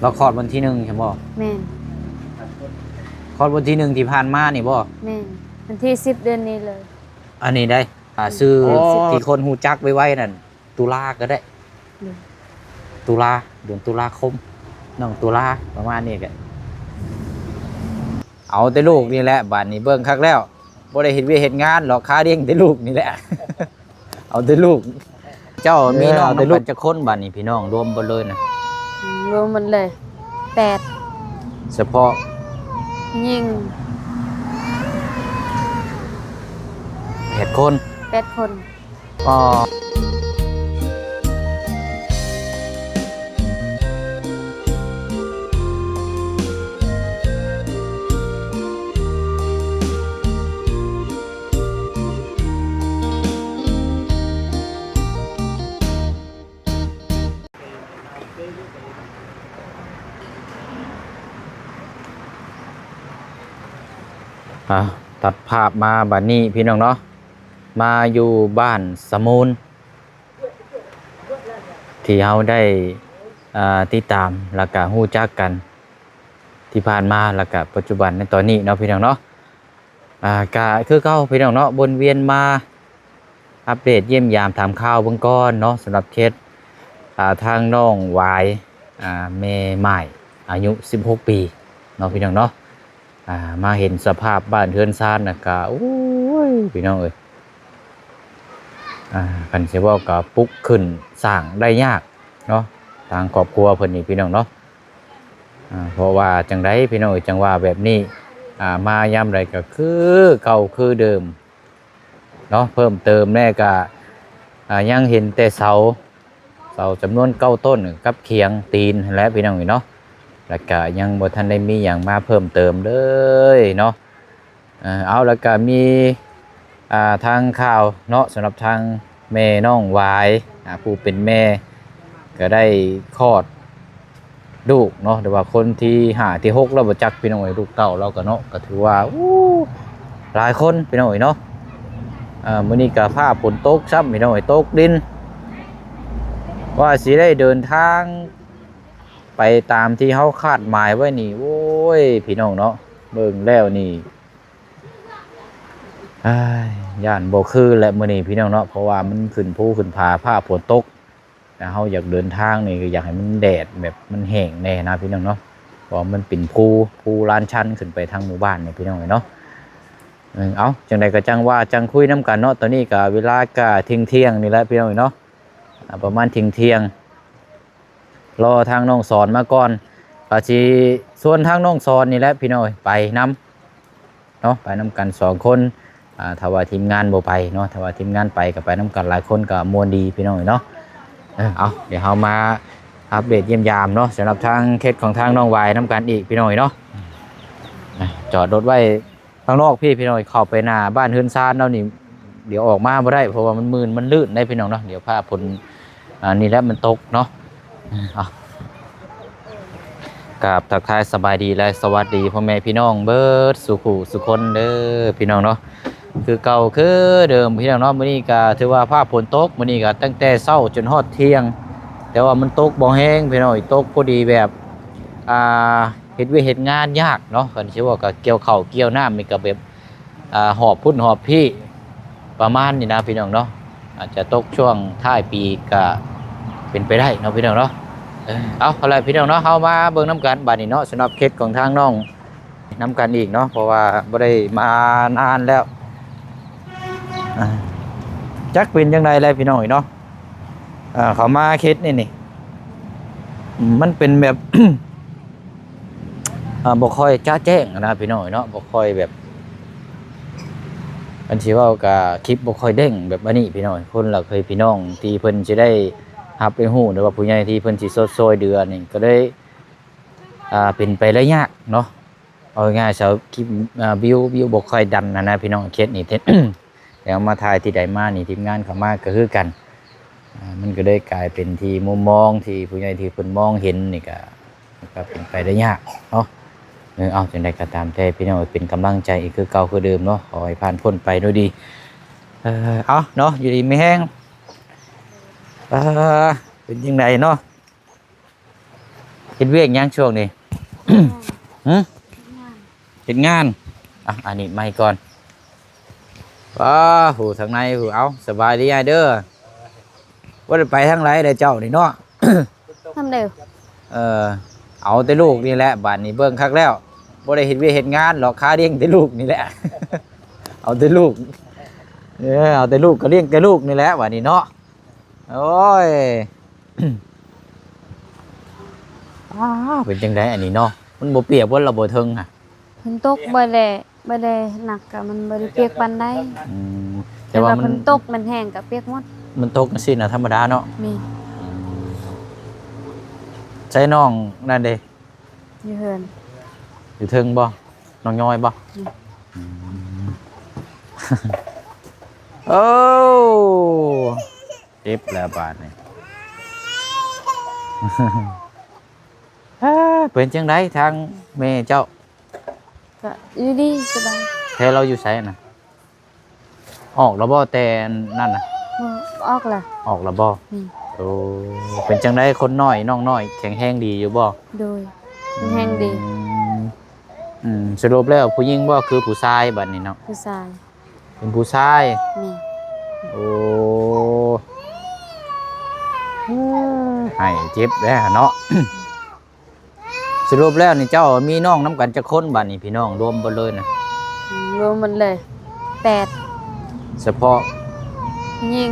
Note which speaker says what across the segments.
Speaker 1: เราคลอดวันที่1ใช่บ่
Speaker 2: แม่น
Speaker 1: คลอดวันที่1ที่ผ่านมานี่บ่
Speaker 2: แม่นวันที่10เดือนนี้เลย
Speaker 1: อันนี้ได้ซื้อ
Speaker 2: 10
Speaker 1: ที่คนฮู้จักไว้นั่นตุลาก็ได้ตุลาเดือนตุลาคมน้องตุลาประมาณนี้ก็เอาแต่ลูกนี่แหละบัดนี้เบิ่งคักแล้วบ่ได้เฮ็ดเวียกเฮ็ดงานหรอกค้าเลี้ยงแต่ลูกนี่แหละ เอาแต่ลูกเจ้ามีน้องแต่ลูกจักคนบัดนี้พี่น้องรวมเบิดเลยนะ
Speaker 2: รวมหมดเลย8
Speaker 1: เฉพาะ
Speaker 2: ยิง
Speaker 1: 8 คน
Speaker 2: 8คน
Speaker 1: อ๋อตัดภาพมาบัดนี้พี่น้องเนาะมาอยู่บ้านสมูลที่เราได้ติดตามแล้วก็ฮู้จักกันที่ผ่านมาแล้วก็ปัจจุบันในตอนนี้เนาะพี่น้องเนาะก็คือเก่าพี่น้องเนาะวนเวียนมาอัปเดตเยี่ยมยามถามข่าวเบื้องก่อนเนาะสำหรับเคสทางน้องวายแม่ใหม่อายุ16 ปีเนาะพี่น้องเนาะมาเห็นสภาพบ้านเรือนซ่านนะก็โอ้ยพี่น้องเอ้ยคันสิว่าก็ปุ๊กขึ้นสร้างได้ยากเนาะทางครอบครัวเพิ่นนี่พี่น้องเนาะเพราะว่าจังไดพี่น้องเอ้ยจังว่าแบบนี้มายามใดก็คือเก่าคือเดิมเนาะเพิ่มเติมแน่ก็ยังเห็นแต่เสาจำนวน9 ต้นกับเขียงตีนและพี่น้องเอ้ยเนาะแล้วก็ยังบ่ทันได้มีอย่างมาเพิ่มเติมเลยเนาะเอาแล้วก็มีทางข่าวเนาะสำหรับทางแม่น้องวายผู้เป็นแม่ก็ได้คลอดลูกเนาะแต่ว่าคนที่5ที่6แล้วบ่จักพี่น้องเอ้ยลูกเต้าเราก็เนาะก็ถือว่าหลายคนพี่น้องเอ้ยเนาะมื้อนี้ก็ฟ้าฝนตกซ้ำพี่น้องเอ้ยตกดินว่าสิได้เดินทางไปตามที่เขาคาดหมายไว้นี่โอ้ยพี่น้องเนาะเบิ่งแล้วนี่ย่านบ่คือและมื้อนี้พี่น้องเนาะเพราะว่ามันขึ้นภูขึ้นผาฟ้าฝนตกแต่เฮาอยากเดินทางนี่ก็อยากให้มันแดดแบบมันแห้งแน่นะพี่น้องเนาะเพราะมันเป็นภูลานชันขึ้นไปทางหมู่บ้านนี่พี่น้องเนาะเอาจังใดก็จังว่าจังคุยน้ำกันเนาะตอนนี้ก็เวลาก็เที่ยงนี่แหละพี่น้องเนาะประมาณเที่ยงรอทางน้องสอนมาก่อนก็สิส่วนทางน้องสอนนี่แหละพี่น้อยไปนำเนาะไปนำกัน2 คนถ้าว่าทีมงานบ่ไปเนาะถ้าว่าทีมงานไปก็ไปนำกันหลายคนก็ม่วนดีพี่น้อยเนาะเอาเดี๋ยวเฮามาอัปเดตเยี่ยมยามเนาะสำหรับทางเคสของทางน้องวายนำกันอีกพี่น้อยเนาะจอดรถไว้ข้างนอกพี่น้อยเข้าไปหน้าบ้านเฮือนซานเนาะนี่เดี๋ยวออกมาบ่ได้เพราะว่ามันมืดมันลื่นได้พี่น้องเนาะเดี๋ยวผ้าฝนนี่แหละมันตกเนาะกับทักทายสบายดีและสวัสดีพ่อแม่พี่น้องเบิร์ดสุขุสุคนเด้อพี่น้องเนาะคือเก่าคือเดิมพี่น้องเนาะมื้อนี้ก็ถือว่าฟ้าฝนตกมื้อนี้ก็ตั้งแต่เช้าจนฮอดเที่ยงแต่ว่ามันตกบ่แห้งพี่น้องตกพอดีแบบเฮ็ดเวยกเฮ็ดงานยากเนาะคันสิว่าก็เกี่ยวข้าวเกี่ยวน้ำนี่ก็แบบหอบพุ่นหอบพี่ประมาณนี้นะพี่น้องเนาะอาจจะตกช่วงท้ายปีก็เป็นไปได้เนาะพี่น้องเนาะเอาอะไรพี่น้องเนาะเอามาเบิ่งน้ำกันบัดนี้เนาะสำหรับเคสของทางน้องน้ำกันอีกเนาะเพราะว่าบ่ได้มานานแล้วจักเป็นยังไงเลยพี่น้องเนาะเขามาเคสนี่มันเป็นแบบ บ่ค่อยจ้าแจ้งนะพี่น้องเนาะบ่ค่อยแบบอันที่ว่าก็คลิปบ่ค่อยเด้งแบบนี้พี่น้องคนเราเคยพี่น้องที่เพิ่นสิได้รับไปฮู้หรือว่าผู้ใหญ่ที่เพิ่นสิซอยเดือนนี่ก็ได้เป็นไปได้ยากเนาะเอาง่ายๆเสาคลิปวิวบ่ค่อยดันนะพี่น้องเคสนี่ แล้วมาถ่ายที่ใดมานี่ทีมงานเข้ามาก็คือกันมันก็ได้กลายเป็นที่มุมมองที่ผู้ใหญ่ที่เพิ่นมองเห็นนี่ก็เป็นไปได้ยากเนาะเอาจังได๋ก็ตามแต่พี่น้องเป็นกำลังใจอีกคือเก่าคือเดิมเนาะขอให้ผ่านพ้นไปด้วยดีเอาเนาะอยู่ดีไม่แห้งเป็นยังไงเนาะเห ฮ็ดเวียกหยังช่วงนี้ หึเฮ็ดงานอ่ะอันนี้ไม่ก่อนว้าหูทางในหูเอาสบายดีอ้ายเด้อว่าได้ไปทางไหนได้เจ้านี่เนาะ
Speaker 2: ทำเร็ว
Speaker 1: เอาแต่ลูกนี่แหละบัดนี้เบิ่งคักแล้วบ่ได้เฮ็ดเวียกเฮ็ดงานหรอกค้าเลี้ยงแต่ลูกนี่แหละ เอาแต่ลูกเอาแต่ลูกก็เลี้ยงแต่ลูกนี่แหละบัดนี้เนาะโอ้ย อ้าวเป็นจังไดอันนี้เนาะมันบ่เปียกบ่ระบ่เทิงอ่ะ
Speaker 2: ฝนตกบ่ได้หนักกะมันบ่ได้เปียกปานใด
Speaker 1: อืม
Speaker 2: แต่ว่าฝนตกมันแห้งกะเปียกหมด
Speaker 1: มันตกจังซี่น่ะธรรมดาเนาะ
Speaker 2: มี
Speaker 1: ใช้น้องนั่นเด้
Speaker 2: อยู่เฮือน
Speaker 1: อยู่เทิงบ่น้องย้อยบ่ อืม โอ้เจ็บแล้วบาดนี่ เป็นจังไดทางแม่เจ้า
Speaker 2: ก็อยู่ดีสบาย
Speaker 1: แท้เราอยู่ไสน่ะออกแล้วบ่แต่นั่นน่ะ
Speaker 2: บ่ออกล่ะ
Speaker 1: ออกแล้วบ่
Speaker 2: นี่
Speaker 1: โอ้เป็นจังไดคนน้อยน้องน้อยแข็งแรงดีอยู่บ่
Speaker 2: โดยมันแห้งดี
Speaker 1: สรุปแล้วผู้หญิงบ่คือผู้ชายบัดนี้เนาะ
Speaker 2: ผู้ชาย
Speaker 1: เป็นผู้ชาย
Speaker 2: นี่
Speaker 1: โอ้ให้เจ็บแล้วเนาะ สรุปแล้วนี่เจ้ามีน้องน้ำกันจักคนบัดนี้พี่น้องรวมเบิดเลยนะ
Speaker 2: รวมหมดเลย8
Speaker 1: เฉพาะ
Speaker 2: ยิง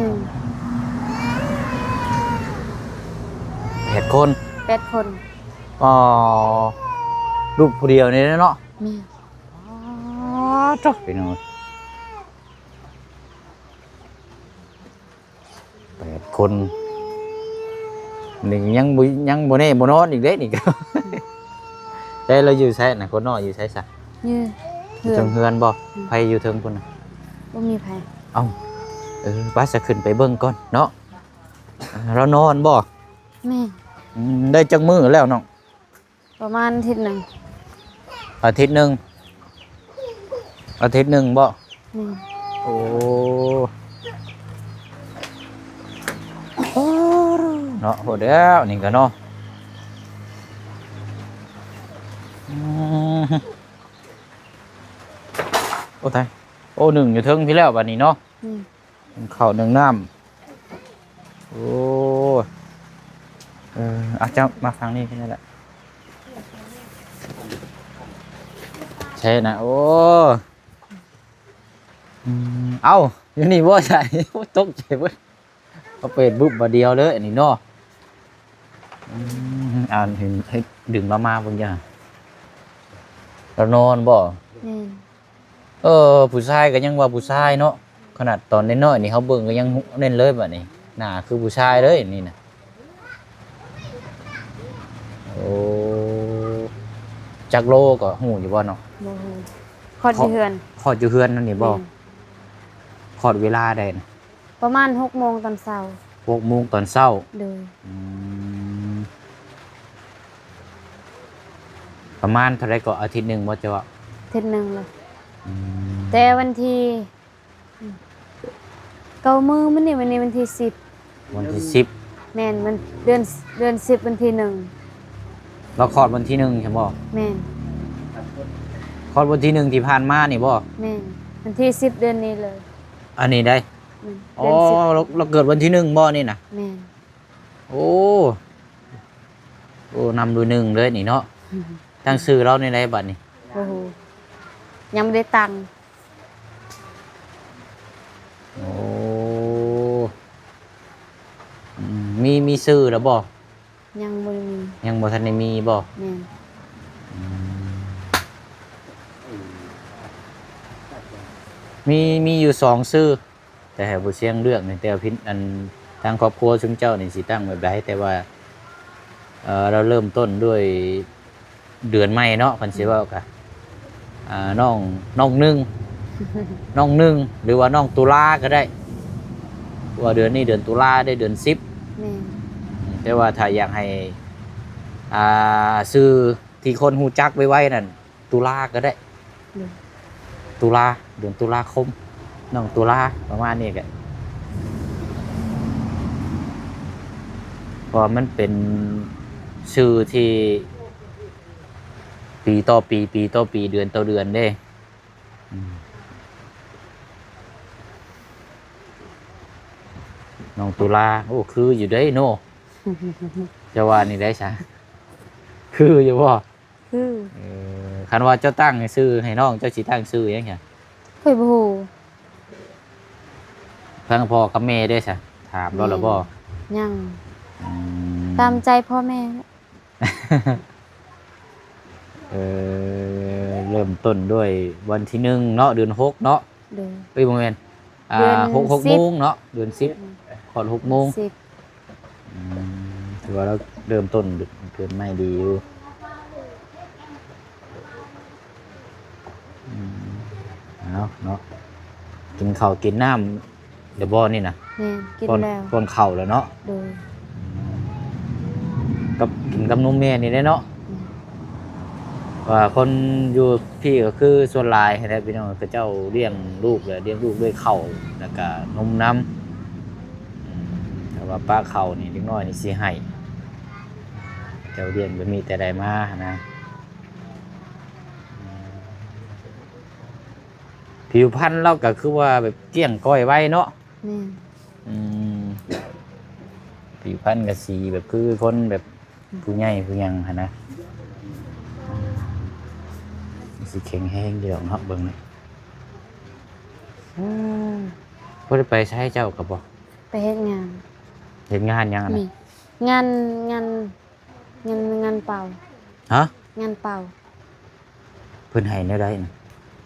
Speaker 1: 8 คน
Speaker 2: 8 คน
Speaker 1: อ๋อลูกผู้เดียวนี่เนาะ
Speaker 2: มี
Speaker 1: จ้ะพี่น้อง8 คนนี่ยังบ่แน่บ่นอนอีกเด้นี่ก็ แต่เราอยู่ไสน่ะคนน้อยอยู่ไสซะ
Speaker 2: ยือ
Speaker 1: อยู่เทิงเฮือนบ่ไผอยู่เทิงพุ่นน่ะ
Speaker 2: บ่มีไผ
Speaker 1: เอ้าว่าจะขึ้นไปเบิ่งก่อนเนาะเรานอนบ่
Speaker 2: แม่
Speaker 1: ได้จักมื้อแล้วน้อง
Speaker 2: ประมาณอาทิตย์หนึง
Speaker 1: อาทิตย์หนึงบ่
Speaker 2: นี่
Speaker 1: โอ้เนาะโหดแล้วนี่ก็เนาะโอ้ตายโอ้หนึ่งอยู่เทิงพี่แล้วบัดนี้เนาะ
Speaker 2: นี่
Speaker 1: ข้าวหนึ่งน้ำโอ้อาจจะมาฟังนี่แค่นั้นแหละใช่นะโอ้เอ้าอยู่นี่บ่ใช่ ตกใจเว้ยเขาเปิดบุ๊บมาเดียวเลยอันนี้เนาะเห็นให้ดึงมาบางอย่างเรานอนบ่
Speaker 2: นี่
Speaker 1: ผู้ชายก็ยังว่าผู้ชายเนาะขนาดตอนน้อยๆนี่เขาเบิ่งก็ยังเน้นเลยแบบนี้หน้าคือผู้ชายเลยนี่นะโอ้จักโลก็หูอยู่บ่เนาะ
Speaker 2: บ่ฮู้คลอดอยู่เฮือน
Speaker 1: คลอดอยู่เฮือนนั่นนี่บ่
Speaker 2: แม่น
Speaker 1: คลอดเวลาใดนะ
Speaker 2: ประมาณ6 โมงตอนเช้า
Speaker 1: 6 โมงตอนเช้า
Speaker 2: โดย
Speaker 1: อืมประมาณเท่าไรก็อาทิตย์หนึงบ่จะว่า
Speaker 2: อาทิตย์หนึงเลย
Speaker 1: อืม
Speaker 2: แต่วันที่เก้ามือมันนี่วันนี้วันที่10
Speaker 1: วันที่10
Speaker 2: แม่นมันเดือน10วันที่1
Speaker 1: เราคลอดวันที่1ใช่บ่
Speaker 2: แม่น
Speaker 1: คลอดวันที่1ที่ผ่านมานี่บ่
Speaker 2: แม่นวันที่10เดือนนี้เลย
Speaker 1: อันนี้ได้
Speaker 2: แม่น
Speaker 1: อ๋อ
Speaker 2: เดือน
Speaker 1: เราเกิดวันที่1บ่นี่น่ะ
Speaker 2: 10แม่น
Speaker 1: โอ้นำดูหนึ่งเลยนี่เนาะตั้งชื่อเราในไรบัดนี่
Speaker 2: โอ้โหยังไม่ได้ตังค์
Speaker 1: โอ้มีชื่อแล้วบ่
Speaker 2: ยังบ่ได้มี
Speaker 1: ยังบ่ทันได้มีบ่
Speaker 2: แม่น
Speaker 1: มีอยู่2ชื่อแต่ให้บ่เสียงเลือกนี่แต่ว่าพินอันทางครอบครัวชุมเจ้านี่สิตั้งแบบใดแต่ว่าเราเริ่มต้นด้วยเดือนใหม่เนาะเพิ่นสิเว้ากะน้องหนึ่ง น้องหนึ่งหรือว่าน้องตุลาก็ได้ว่าเดือนนี้เดือนตุลาได้เดือน10
Speaker 2: แม่น
Speaker 1: แต่ว่าถ้าอยากให้ซื้อที่คนหูจักไว้นั่นตุลาก็ได้
Speaker 2: โดย
Speaker 1: ตุลาเดือนตุลาคมน้องตุลาประมาณนี้กันเพราะมันเป็น ชื่อที่ปีต่อปีปีต่อปีเดือนต่อเดือนเด้อืมน้องตุลาโอ้คืออยู่ได้โน่จะว่านี่ได้ใช่คืออยู่บ่
Speaker 2: คือ
Speaker 1: คันว่าเจ้าตั้งให้ซื้อให้น้องเจ้าสิตั้งซื้อหยังไง
Speaker 2: เคยบ่ฮู้
Speaker 1: ทั้งพ่อกับแม่ได้ใช่ถามเราแล้วบ่
Speaker 2: ยัง
Speaker 1: อื
Speaker 2: ตามใจพ่อแม่
Speaker 1: เริ่มต้นด้วยวันที่1เนาะเดือน6เนาะ
Speaker 2: เด้อ
Speaker 1: เอ้ยบ่แม่น
Speaker 2: เดือน
Speaker 1: 6
Speaker 2: 10
Speaker 1: โมงเนาะเดือน10ก่อน6 โมง
Speaker 2: สิบ
Speaker 1: ถือว่าเราเริ่มต้นเดือนไม่ดีอยู่เอาเนาะกินข้าวกินน้ำเดี๋ยวบ่นี่นะ
Speaker 2: แม่นกิน
Speaker 1: ก่อน
Speaker 2: แล้ว
Speaker 1: ก่อนข้าวแล้วเนาะ
Speaker 2: โดย
Speaker 1: กับกินกับนมแม่นี่ได้เนาะว่าคนอยู่พี่ก็คือส่วนหลายให้ได้พี่น้องคือเจ้าเลี้ยงลูกเลยเลี้ยงลูกด้วยข้าวแล้วก็นมน้ำแต่ว่าป้าข้าวนี่เล็กน้อยนี่สิให้เจ้าเลี้ยงบ่มีแต่ใดมานะผิวพรรณเราก็คือว่าแบบเกลี้ยงก้อยไว้เนาะ
Speaker 2: แม่น
Speaker 1: อืมผิวพรรณก็สีแบบคือคนแบบผู้ใหญ่ผู้ยังหั่นนะสิแข็งแห้งเดียวเนาะเบิ่งเลยบ่ได้ไปใช้เจ้ากับบ่
Speaker 2: ไปเฮ็ดงาน
Speaker 1: เฮ็ดงานหยังอะ
Speaker 2: นี่
Speaker 1: นะ
Speaker 2: งานงานงานเป่า
Speaker 1: ฮะ
Speaker 2: งานเป่า
Speaker 1: เพิ่นให้แนวใดน่ะ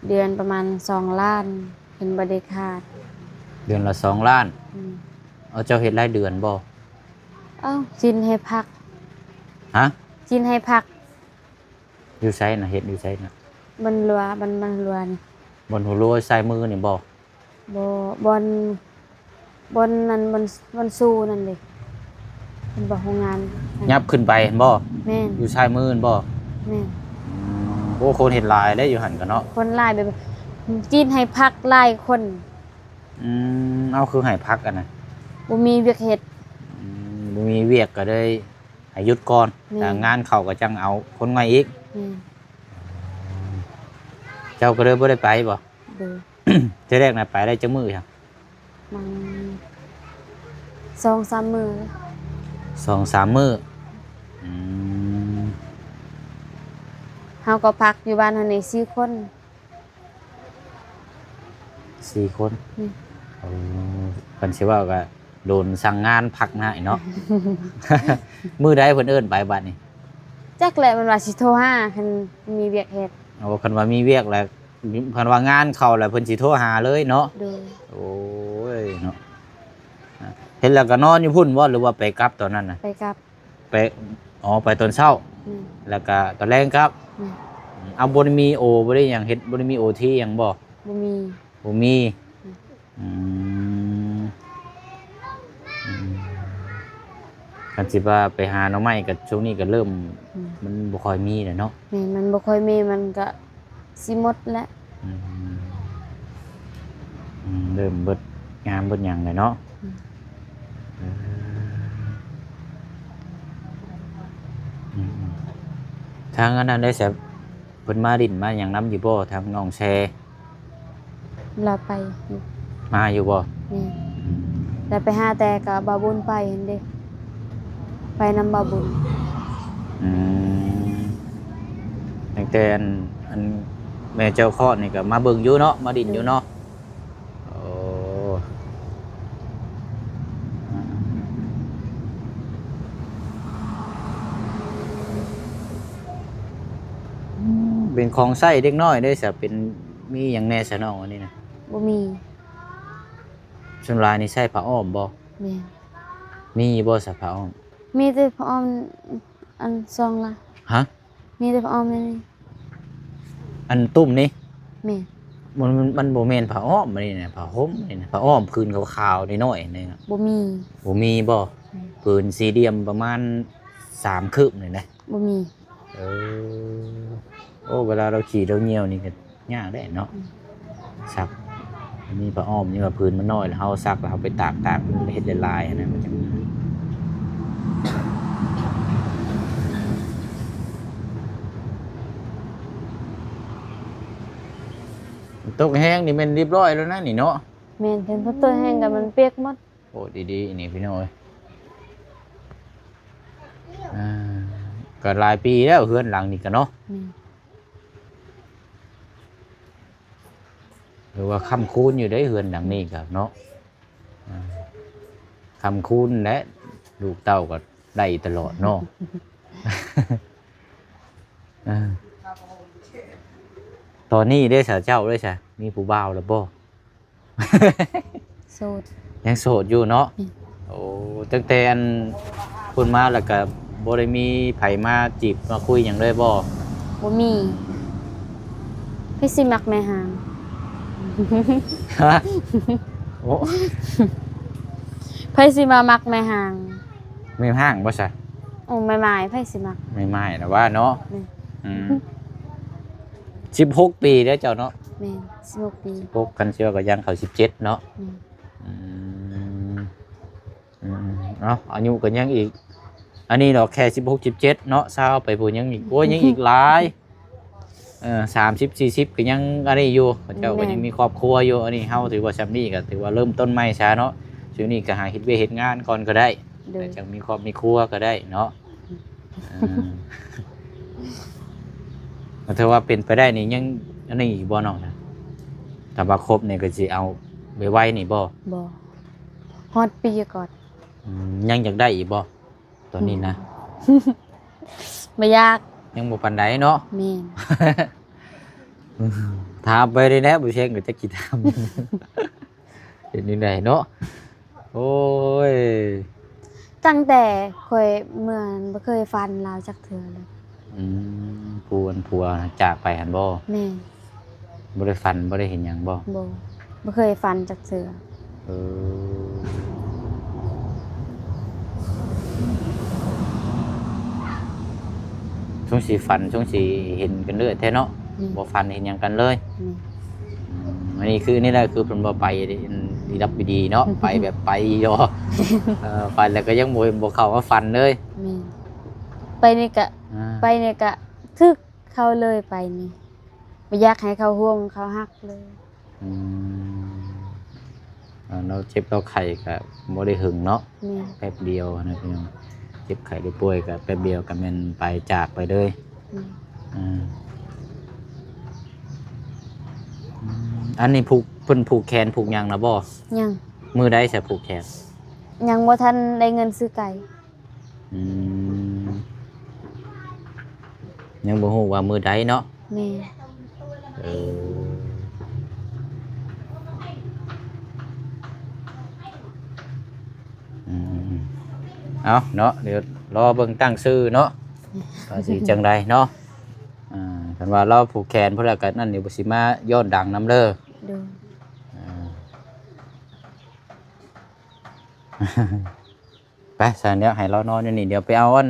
Speaker 2: เดือนประมาณ2 ล้านเป็นบ่ได้ขาด
Speaker 1: เดือนละ2 ล้าน
Speaker 2: อืม
Speaker 1: เอาเจ้าเฮ็ดรายเดือนบ่
Speaker 2: เอ้าจินให้พัก
Speaker 1: ฮะ
Speaker 2: จินให้พัก
Speaker 1: อยู่ไสน่ะเฮ็ดอยู่ไสน่ะ
Speaker 2: บันลัวบันลัวนี่
Speaker 1: บนหัวโลใส่มือนี่บ่
Speaker 2: บ่บอนบอนนั่นบอนสู้นั่นเด้เป็นบ่โรงงาน
Speaker 1: ยับขึ้นไปเห็นบ่
Speaker 2: แม่น
Speaker 1: อยู่ชายมือนั่นบ่
Speaker 2: แม่น
Speaker 1: โอ้คนเฮ็ดหลายแล้วอยู่หั่นกันเนาะ
Speaker 2: คนหลายแบบจีนให้พักหลายคน
Speaker 1: เอาคือให้พักกันน่ะ
Speaker 2: บ่มีเวียกเฮ็ด
Speaker 1: บ่มีเวียกก็ได้ให้หยุดก่อน
Speaker 2: นี่
Speaker 1: แต่งานเข้าก็จังเอาคนใหม่อีก
Speaker 2: นี่
Speaker 1: เจ้าก็เลยบ่ได้ไปบ่
Speaker 2: เด้อ
Speaker 1: เทื่อแรกน่ะไปได้จักมื้อครับ
Speaker 2: มัน2-3 มื้อ
Speaker 1: 2-3 มื้ออืม
Speaker 2: เฮาก็พักอยู่บ้านเฮานี่4 คน
Speaker 1: 4 คน
Speaker 2: นี่
Speaker 1: เเพิ่นสิว่าก็โดนสั่งงานพักให้เนาะ มื้อใดเพิ่นเอิ้นไปบัดนี้
Speaker 2: จักแหละมันว่าสิโทรหาคันมีเวียกเฮ็ด
Speaker 1: เอาคันว่ามีเวียกแล้วคันว่างานเข้าแล้วเพิ่นสิโทรหาเลยเนาะ
Speaker 2: เด้อ
Speaker 1: โอ้ยเนาะเห็นแล้วก็นอนอยู่พุ่นบ่หรือว่าไปกลับตอนนั้นน่ะ
Speaker 2: ไปกับ
Speaker 1: ไปไปตอนเช้า
Speaker 2: นี่
Speaker 1: แล้วก็ตอนแรงครับ
Speaker 2: นี่
Speaker 1: เอาบ่ได้มีบ่ได้หยังเฮ็ดบ่ได้มีโอทีหยังบ่
Speaker 2: บ่มี
Speaker 1: บ่มีอืมคันสิว่าไปหาหน่อไม้ก็ช่วงนี้ก็เริ่ม
Speaker 2: อืม
Speaker 1: มันบ่ค่อยมีแล้วเนาะ
Speaker 2: นี่มันบ่ค่อยมีมันก็สิหมดแล้ว
Speaker 1: อืมเริ่มเบิดงานเบิดหยังแล้วเนาะอืมทางอันนั้นได้แซ่บเพิ่นมาดินมาหยังนํอยู่บ่ทางน้องแช
Speaker 2: ลาไปอยู่
Speaker 1: มาอยู่บ่
Speaker 2: นี่แล้วไปหาแต่กับบาบุญไปเห็นเด้ไปนำบาบุญ
Speaker 1: อืมตั้งแต่อันแม่เจ้าคลอดนี่ก็มาเบิ่งอยู่เนาะมาดินอยู่เนาะโอ้เป็นของใช้เด็กน้อยได้ซะเป็นมีหยังแหน่ซะน้องอันนี้นะ
Speaker 2: บ่มี
Speaker 1: ส่วนหลายนี่ใช้ผ้าอ้อมบ่
Speaker 2: แม่น
Speaker 1: มีบ่ซะผ้าอ้อม
Speaker 2: มีแต่พระออมอันซองละ
Speaker 1: ฮะ
Speaker 2: มีแต่พระออมนี่
Speaker 1: อันตุ้มนี่
Speaker 2: แม่น
Speaker 1: มันบ่แม่นผ้าอ้อมอันนี้นะผ้าห่มนี่นะผ้าอ้อมพื้นขาวๆน้อยๆนี่นะ
Speaker 2: บ่มี
Speaker 1: บ่มีบ่พื้นสี่เหลี่ยมประมาณ3 คืบนี่นะ
Speaker 2: บ่มี
Speaker 1: เออโอ้เวลาเราขี่เราเหนียวนี่ก็ยากได้เนาะซักมีผ้าอ้อมนี่ว่าพื้นมันน้อยแล้วเฮาซักแล้วเฮาไปตากมันเฮ็ดลายๆนะมันจัง ตกแห้งนี่แมันเรียบร้อยแล้วนะนี่เนาะ
Speaker 2: แม่นเห็นพอตัวแห้งกันมันเปียกหมด
Speaker 1: โอ้ดีๆนี่พี่น้อยก็หลายปีแล้วเฮือนหลังนี่ก็เนาะ
Speaker 2: แม่น
Speaker 1: หรือว่าคำคูณอยู่ได้เฮือนหลังนี้ก็เนาะคำคูณและลูกเต้าก็ได้ตลอดเนาะ ตอนนี้ได้สาวเจ้าด้วยใช่มีผู้บ่าวแล้วบ่
Speaker 2: โสด
Speaker 1: ยังโสดอยู่เนาะ
Speaker 2: อืม
Speaker 1: โอ้ตั้งแต่อันพูดมาแล้วก็บ่ได้มีไผมาจีบมาคุยหยังเลยบ่
Speaker 2: บ่มีพี่สิมักแม่หาง
Speaker 1: ฮะโอ้
Speaker 2: ไผสิมามักแม่หาง
Speaker 1: ไม่ห้างบ่ซะ
Speaker 2: โอ้แม่หมายไผสิมัก
Speaker 1: ไม่นะว่าเนาะ
Speaker 2: นี่
Speaker 1: อืม16 ปีแล้วเจ้าเนาะ
Speaker 2: แม่น16ปี
Speaker 1: 16กันเชื่อก็ยังเข้า17เนาะ
Speaker 2: อืม
Speaker 1: อืมเนาะอายุก็ยังอีก อันนี้ดอกแค่16 17เนาะซาวไปพูนยังอีกโอ้ยยังอีกหลาย30 40ก็ยังอันนี้อยู่เจ้าก็ยังมีครอบครัวอยู่อันนี้เฮาถือว่าซำนี้ก็ถือว่าเริ่มต้นใหม่ซะเนาะช่วงนี้ก็หาเฮ็ดเวยกเฮ็ดงานก่อนก็ได้
Speaker 2: โดย
Speaker 1: แต่จังมีครอบมีครัวก็ได้เนาะถือว่าเป็นไปได้นี่ยังอันนี้อีกบ่น้องนะถ้าว่าครบนี่ก็สิเอาไว้นี่บ่
Speaker 2: บ่ฮอดปีก่อน
Speaker 1: ยังอยากได้อีกบ่ตอนนี้นะ
Speaker 2: บ่ยาก
Speaker 1: ยังบ่ปานใดเนาะ
Speaker 2: แม่น
Speaker 1: ถามไปได้แล้วบ่เช็คก็จะกี่ถาม เห็นนี่ได้เนาะโอ้ย
Speaker 2: ตั้งแต่ข่อยเมื่อบ่เคยฟันลาวจักเทื่อเลย
Speaker 1: ผัวจากไปหั่นบ่
Speaker 2: แม่น
Speaker 1: บ่ได้ฝันบ่ได้เห็นหยังบ่
Speaker 2: บ่เคยฟันจักเทื่อ
Speaker 1: เอช่วงสีฝันช่วงสีเห็นกันเลยแท้เนาะ
Speaker 2: นี่
Speaker 1: บ่ฝันเห็นหยังกันเลย
Speaker 2: นี่
Speaker 1: อันนี้คือนี่แหละคือเพิ่นบ่ไปดีรับดีเนาะ ไปแบบไปยอ ไปแล้วก็ยังบ่เข้ามาฝันเลย
Speaker 2: แม่นไปนี่ก็
Speaker 1: อ่า
Speaker 2: ไปนี่ก็ทึกเข้าเลยไปนี่บ่อยากให้เขาห่วงเขาฮักเลย
Speaker 1: อืมเราเจ็บเราไข้ก็บ่ได้หึงเนาะ
Speaker 2: แม่น
Speaker 1: แป๊บเดียวนะพี่น้องเจ็บไข้ได้ป่วยก็แป๊บเดียวก็แม่นไปจากไปเลย
Speaker 2: แม่น
Speaker 1: อืมอันนี้ผูกเพิ่นผูกแขนผูกหยังนะบ่
Speaker 2: ยัง
Speaker 1: มือได้ใส่ผูกแขน
Speaker 2: ยังบ่ทันได้เงินซื้อไก่
Speaker 1: อืมยังบ่ฮู้ว่ามือใดเนาะ
Speaker 2: แม่
Speaker 1: เออเอาเนาะเดี๋ยวรอเบิ่งตั้งชื่อเนาะว่าสิจังใดเนาะคันว่าเราผูกแขนเพิ่นแล้วก็นั่นเดี๋ยวบ่สิมาย้อนดังนำเด้อ
Speaker 2: ดู
Speaker 1: ไปสานเดี๋ยวให้เรานอนอยู่นี่เดี๋ยวไปเอาอั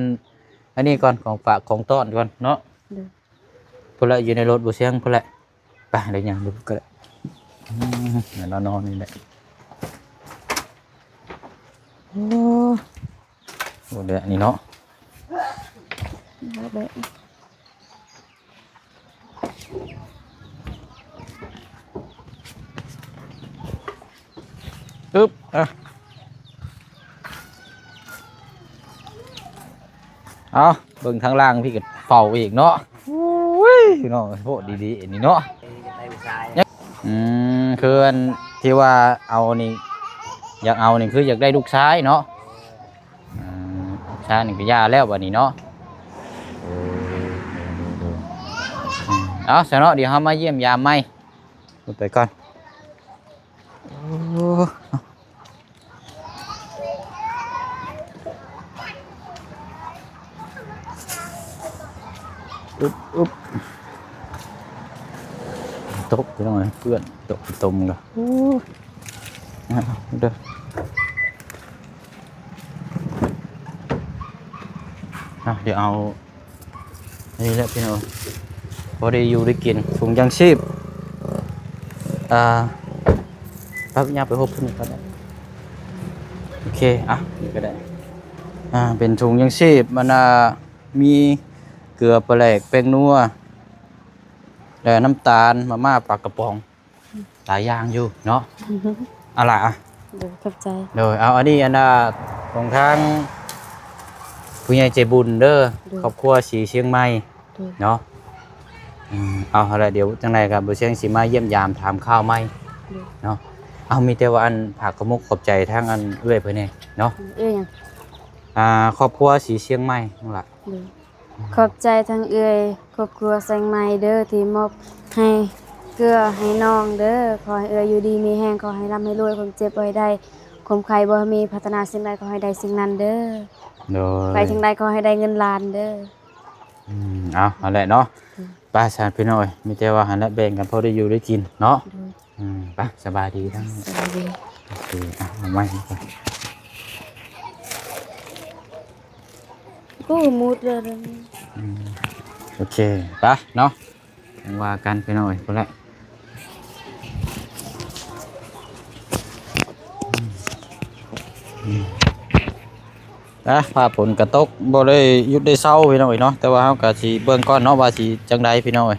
Speaker 1: นนี้ก่อนของฝากของต้อนก่อนเนาะ
Speaker 2: ดู
Speaker 1: พุ่นละอยู่ในรถบ่เสียงพุ่นละไปเดี๋ยวยังดูก็ได้เดี๋ยวเรานอนนี่แหละโอ้โหเดี๋ยวนี่เนาะ
Speaker 2: เอาไป
Speaker 1: อึ๊บเอาเบิ่งทางล่างพี่ก็เฝ้าอีกเนาะโอ้ยเนาะโหดีๆอันนี้เนาะคืออันที่ว่าเอานี่อยากเอานี่คืออยากได้ลูกชายเนาะลูกชายนี่ก็ย่าแล้วบัดนี้เนาะเอาเสร็จเนาะเดี๋ยวเรามาเยี่ยมยามไหมไปก่อนอุ๊บตกไปหน่อยเพื่อนตกตมกันเด้อเดี๋ยวเอานี่แหละพี่น้องพอได้อยู่ได้กินถุงยังชีพปั๊บยาไปหกขึ้นก็ได้โอเคนี่ก็ได้เป็นถุงยังชีพมันมีเกลือปลาแหลกแป้งนัวแล้วน้ำตาลมาม่าปลากระป๋อง หลายอย่างอยู่เนาะเอาล่ะอ่ะ
Speaker 2: โดยเข้าใจ
Speaker 1: โดยเอาอันนี้อันน่ะของทางผู้ใหญ่ใจบุญเด้อครอบครัวสีเชียงใหม่
Speaker 2: โดย
Speaker 1: เนาะเอาละเดี๋ยวจังไดครับบ่เชียงสิมาเยี่ยมยามถามข้าวใหม่เนาะเอามีแต่ว่าอันผักกระมุกขอบใจทางอันเอื้อยเพิ่นนี่เนาะ
Speaker 2: เอ้ยหยัง
Speaker 1: ครอบครัวสีเชียงใหม่นั่นล่ะ
Speaker 2: โดยขอบใจทั้งเอื้อยครอบครัวแสงใหม่เด้อที่มอบให้เกลือให้น้องเด้อขอให้เอื้อยอยู่ดีมีแรงขอให้ร่ำให้รวยความเจ็บบ่ให้ได้ความใครบ่ให้มีพัฒนาสิ่งใดขอให้ได้สิ่งนั้นเด้อ
Speaker 1: โดย
Speaker 2: ไปทางใดขอให้ได้เงินล้านเด้อ
Speaker 1: เอาแหละเนาะป้าสานพี่น้อยมีแต่ว่าหันละแบ่งกันพอได้อยู่ได้กินเนาะ
Speaker 2: โดย
Speaker 1: ไป้าสบายดีทั้ง
Speaker 2: สวัสดี
Speaker 1: โอเคเอาไว้ก่อน
Speaker 2: กูมุดเลย
Speaker 1: โอเคไป้าเนาะยังว่ากันพี่น้อยพุ่นแหละผ้าผลกระตกบ่ได้หยุดได้เศร้าพี่น้อยเนาะแต่ว่าเฮาก็สิเบิ่งก่อนเนาะว่าสิจังใดพี่น้อย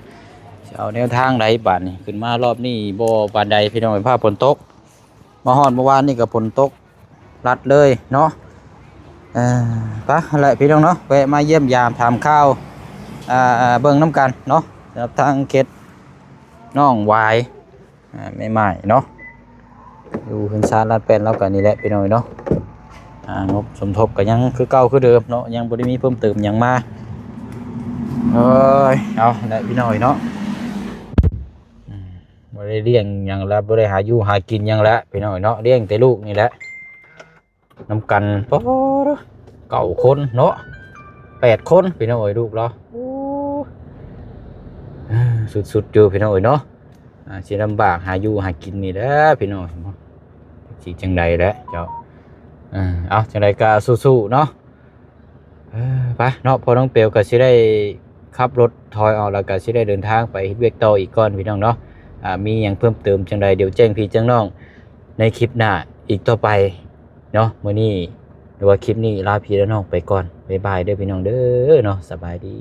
Speaker 1: สิเอาแนวทางใดบาดนี้ขึ้นมารอบนี้บ่ปานใดพี่น้อยผ้าฝนตกมาฮอดเมื่อวานนี่ก็ฝนตกรัดเลยเนาะไปนั่นแหละพี่น้องเนาะแวะมาเยี่ยมยามถามข้าวเบิ่งน้ำกันเนาะสำหรับทางเขตน้องวายใหม่ๆเนาะอยู่เพิ่นซานลาดแป้นแล้วก็นี่แหละพี่น้อยเนาะงบสมทบก็ยังคือเก่าคือเดิมเนาะยังบ่ได้มีเพิ่มเติมหยังมาเอาแหละพี่น้อยเนาะบ่ได้เลี้ยงหยังแล้วบ่ได้หาอยู่หากินหยังแล้วพี่น้อยเนาะเลี้ยงแต่ลูกนี่แหละนำกันปอ9 คนเนาะ8 คนพี่น้อยลูกเหรอสุดๆอยู่พี่น้อยเนาะสิลำบากหาอยู่หากินนี่แหละพี่น้อยสิจังใดแหละเจ้าเอาจังใดก็สู้ๆเนาะไปเนาะพอน้องเปียวก็สิได้ขับรถถอยออกแล้วก็สิได้เดินทางไปเฮ็ดเวียกต่ออีกก่อนพี่น้องเนาะมีหยังเพิ่มเติมจังใดเดี๋ยวแจ้งพี่แจ้งน้องในคลิปหน้าอีกต่อไปเนาะมื้อนี้หรือว่าคลิปนี้ลาพี่และน้องไปก่อนบ๊ายบายเด้อพี่น้องเด้อเนาะสบายดี